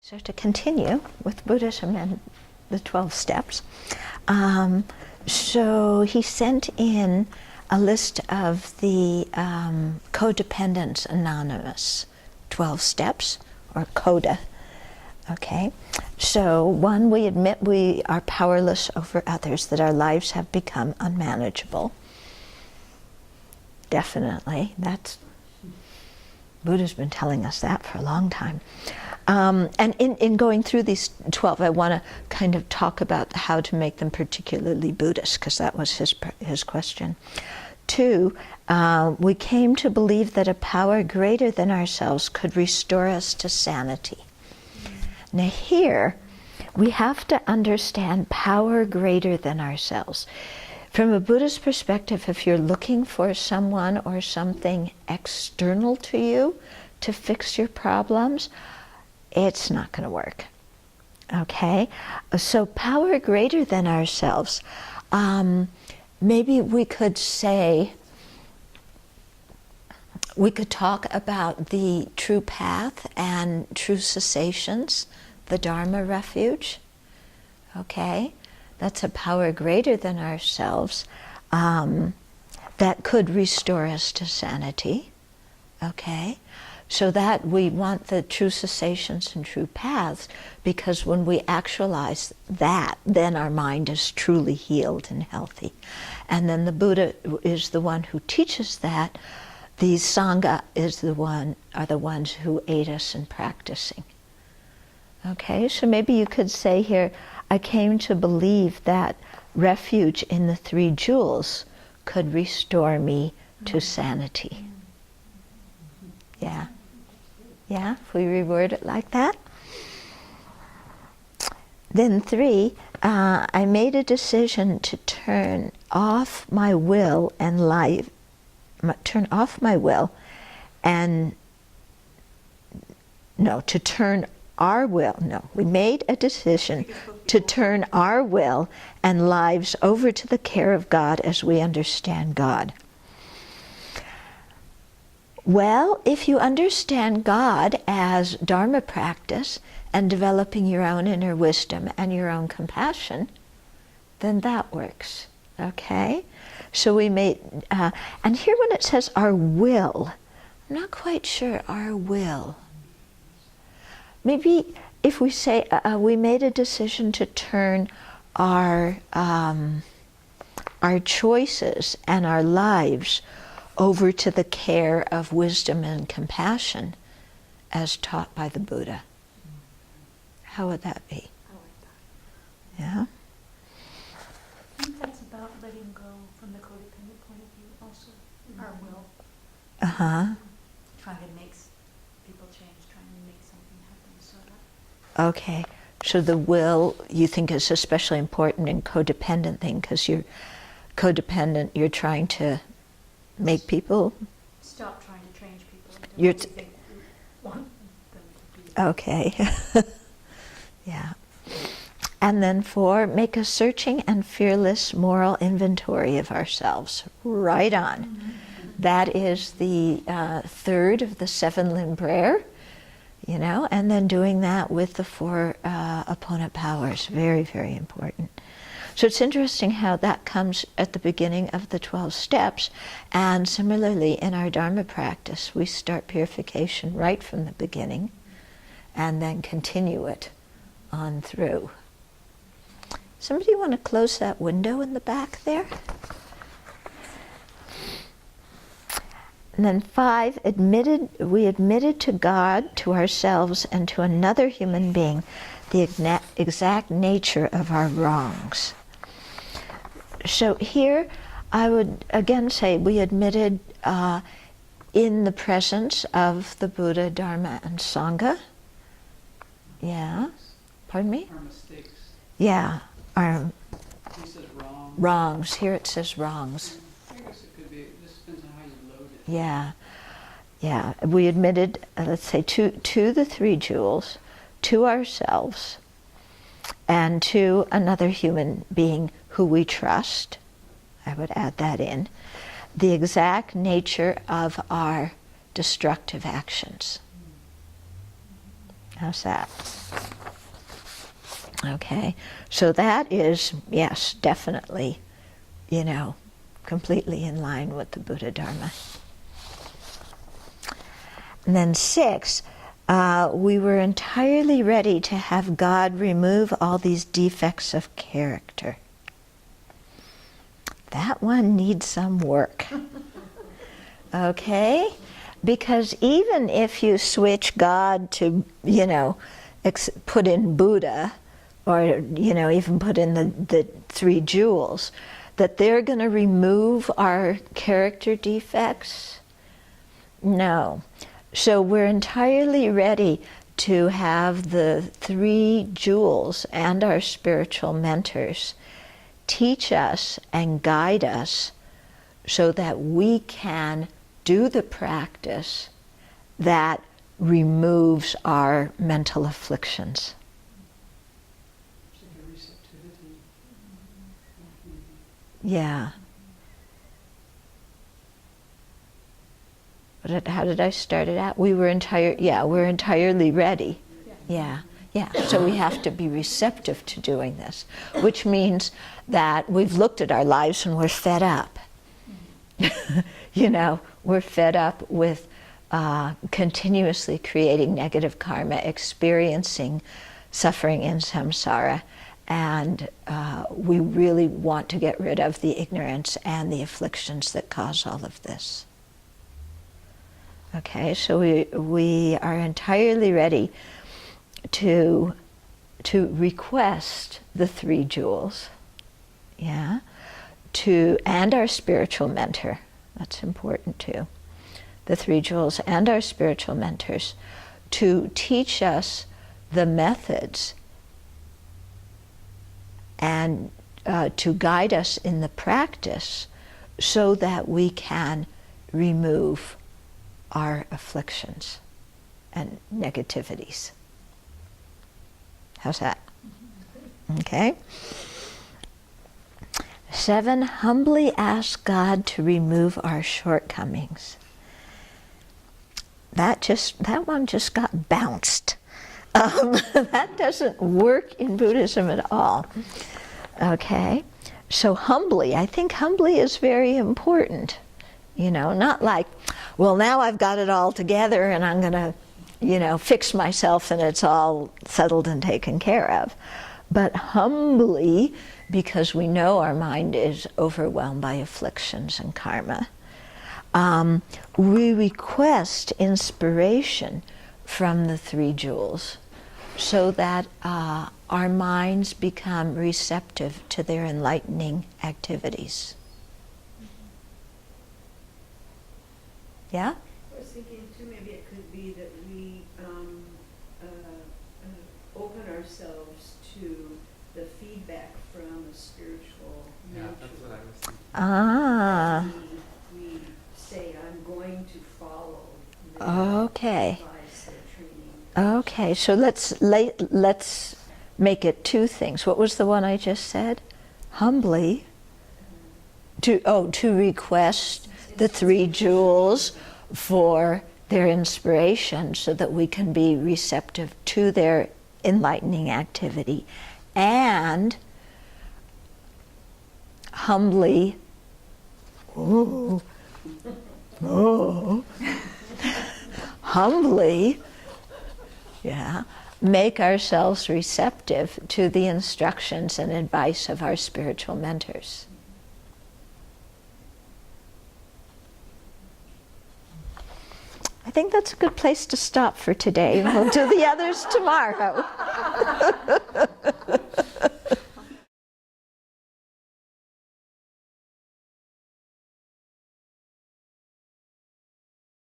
So to continue with Buddhism and the 12 steps, so he sent in a list of the Codependence Anonymous 12 steps, or CODA. Okay, so one, we admit we are powerless over others, that our lives have become unmanageable. Definitely, Buddha's been telling us that for a long time. And in going through these 12, I want to kind of talk about how to make them particularly Buddhist, because that was his question. 2, we came to believe that a power greater than ourselves could restore us to sanity. Now here, we have to understand power greater than ourselves. From a Buddhist perspective, if you're looking for someone or something external to you to fix your problems, it's not going to work. Okay? So power greater than ourselves. Maybe we could say, we could talk about the true path and true cessations, the Dharma refuge. Okay? That's a power greater than ourselves that could restore us to sanity. Okay? So that we want the true cessations and true paths, because when we actualize that, then our mind is truly healed and healthy. And then the Buddha is the one who teaches that. The Sangha are the ones who aid us in practicing. Okay, so maybe you could say here, I came to believe that refuge in the 3 jewels could restore me to sanity. Yeah. Yeah, if we reword it like that. Then 3, I made a decision to turn off my will and life, to turn our will, we made a decision to turn our will and lives over to the care of God as we understand God. Well, if you understand God as Dharma practice and developing your own inner wisdom and your own compassion, then that works, okay? So we made, and here when it says our will, I'm not quite sure our will. Maybe if we say we made a decision to turn our choices and our lives over to the care of wisdom and compassion as taught by the Buddha. How would that be? I like that. Yeah? I think that's about letting go from the codependent point of view also. Our will. Uh-huh. Trying to make people change, trying to make something happen. So that. Okay. So the will, you think, is especially important in codependent thing, because you're codependent, you're trying to make people... Stop trying to change people. You're Think we want them to be. Okay. Yeah. And then 4, make a searching and fearless moral inventory of ourselves. Right on. Mm-hmm. That is the 3rd of the 7 limb prayer, and then doing that with the 4 opponent powers. Very, very important. So it's interesting how that comes at the beginning of the 12 steps, and similarly in our Dharma practice, we start purification right from the beginning and then continue it on through. Somebody want to close that window in the back there? And then 5, we admitted to God, to ourselves, and to another human being the exact nature of our wrongs. So here, I would again say we admitted in the presence of the Buddha, Dharma, and Sangha. Yeah. Pardon me? Our mistakes. Yeah. Our He says wrong. wrongs. Here it says wrongs. I guess it could be, this depends on how you load it. Yeah. Yeah. We admitted, let's say, to the 3 jewels, to ourselves, and to another human being who we trust. I would add that in. The exact nature of our destructive actions. How's that? Okay, so that is, yes, definitely, completely in line with the Buddha Dharma. And then 6, we were entirely ready to have God remove all these defects of character. That one needs some work. Okay? Because even if you switch God to, put in Buddha, or, even put in the 3 jewels, that they're going to remove our character defects? No. So we're entirely ready to have the 3 jewels and our spiritual mentors teach us and guide us so that we can do the practice that removes our mental afflictions. It's like a receptivity. Yeah. How did I start it out? We're entirely ready. Yeah. So we have to be receptive to doing this, which means that we've looked at our lives and we're fed up. We're fed up with continuously creating negative karma, experiencing suffering in samsara, and we really want to get rid of the ignorance and the afflictions that cause all of this. Okay, so we are entirely ready to request the 3 jewels, and our spiritual mentor. That's important too. The 3 jewels and our spiritual mentors to teach us the methods and to guide us in the practice so that we can remove our afflictions and negativities. How's that? Okay. 7, humbly ask God to remove our shortcomings. That one just got bounced. That doesn't work in Buddhism at all. Okay, so I think humbly is very important. Not like, well, now I've got it all together and I'm going to, fix myself and it's all settled and taken care of. But humbly, because we know our mind is overwhelmed by afflictions and karma, we request inspiration from the 3 jewels so that our minds become receptive to their enlightening activities. Yeah? I was thinking too, maybe it could be that we open ourselves to the feedback from a spiritual nature. Yeah, that's what I was thinking. Ah. We say, I'm going to follow the Okay. advice or training. Okay, so let's make it 2 things. What was the one I just said? Humbly to request the 3 jewels for their inspiration so that we can be receptive to their enlightening activity, and humbly humbly make ourselves receptive to the instructions and advice of our spiritual mentors. I think that's a good place to stop for today. We'll do the others tomorrow.